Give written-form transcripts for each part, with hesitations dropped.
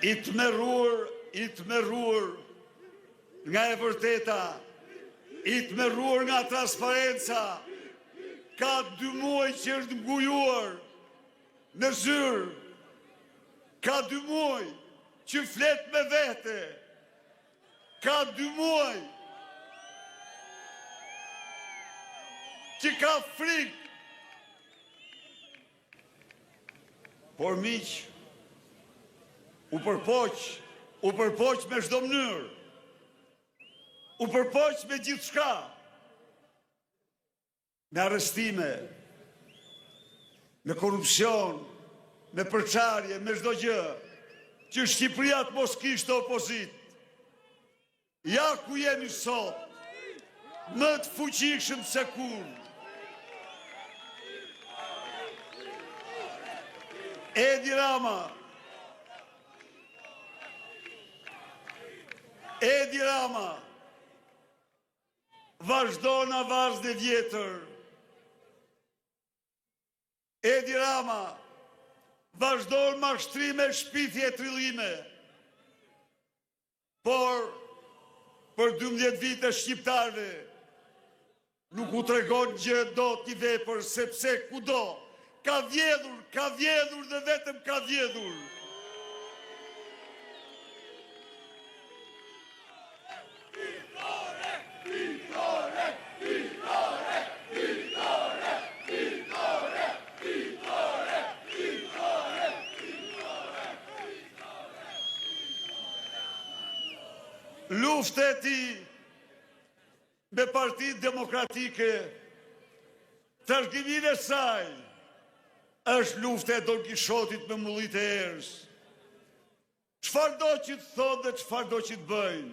i të merruar nga e vërteta, i të merruar nga transparenca, ka 2 muaj që është ngujuar në zyrë, ka 2 muaj që flet me vete, ka 2 muaj që ka frikë. Por miq, u përpoq me çdo mënyrë, u përpoq me gjithçka, me arrestime, me korupcion, me përçarje, me çdo gjë, që Shqipëria të mos kishte opozitë. Ja ku jemi sot, më të fuqishëm se kur. Edi Rama, vazhdon avazën e vjetër. Edi Rama, vazhdon mashtrime, shpifje, trillime. Por, për 12 vite shqiptarve, nuk u tregon gjë dot i vepër, sepse kudo ka vjedhur dhe vetëm ka vjedhur. Luftë e tij me Partitë Demokratike, trashëgiminë e saj, është luftë e Don Kishotit me mullit e erës. Çfarë do që të thotë dhe çfarë do që të bëjnë.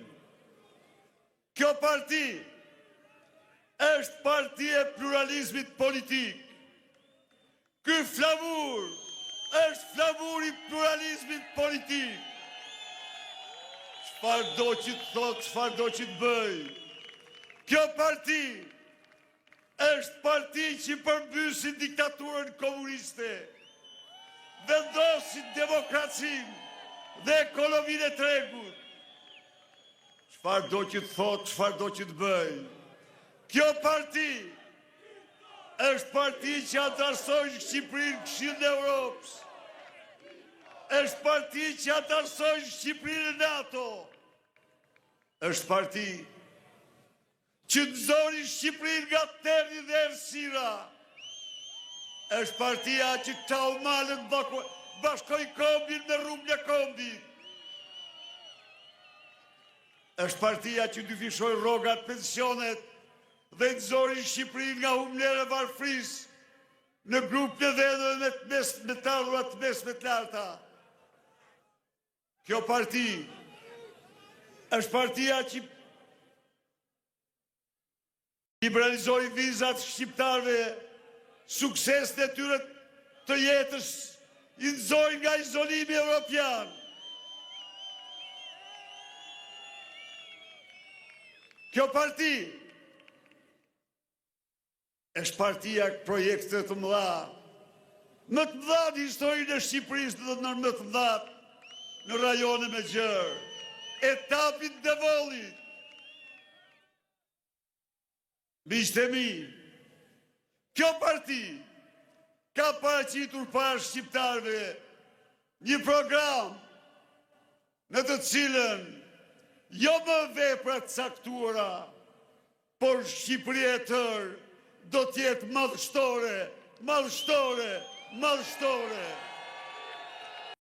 Kjo parti është parti e pluralizmit politik. Ky flavur është flavuri i pluralizmit politik. Çfarë do që të thotë, çfarë do që të bëjnë. Kjo parti është parti që përmbysin diktaturën komuniste, vendosin demokracinë dhe ekonominë e tregut. Çfarë do që të thotë, çfarë do që të bëjnë. Kjo parti është parti që antarësojnë Shqipërinë në Këshillin e Europës. Është parti që antarësojnë Shqipërinë në NATO. Është parti që nxori Shqipërinë nga terri dhe errësira. Është partia që çau malën bashkoi kombin me rrugën e kombit. Është partia që dyfishoi rrogat, pensionet dhe nxori Shqipërinë nga humlera e varfërisë në grupë në vendeve me të ardhura të mesme të larta. Kjo parti është partia që liberalizoi vizat shqiptarëve, suksesin e tyre të jetës i nxori nga izolimi evropian. Kjo parti është partia e projekte të mëdha, më të mëdha në historinë e Shqipërisë dhe më të mëdha në rajone me gjërë. Etapin Devollit. Miqtë e mi, kjo parti ka paraqitur para shqiptarëve një program në të cilën jo më vepra të caktuara, por Shqipëria e tërë do të jetë madhështore, madhështore, madhështore.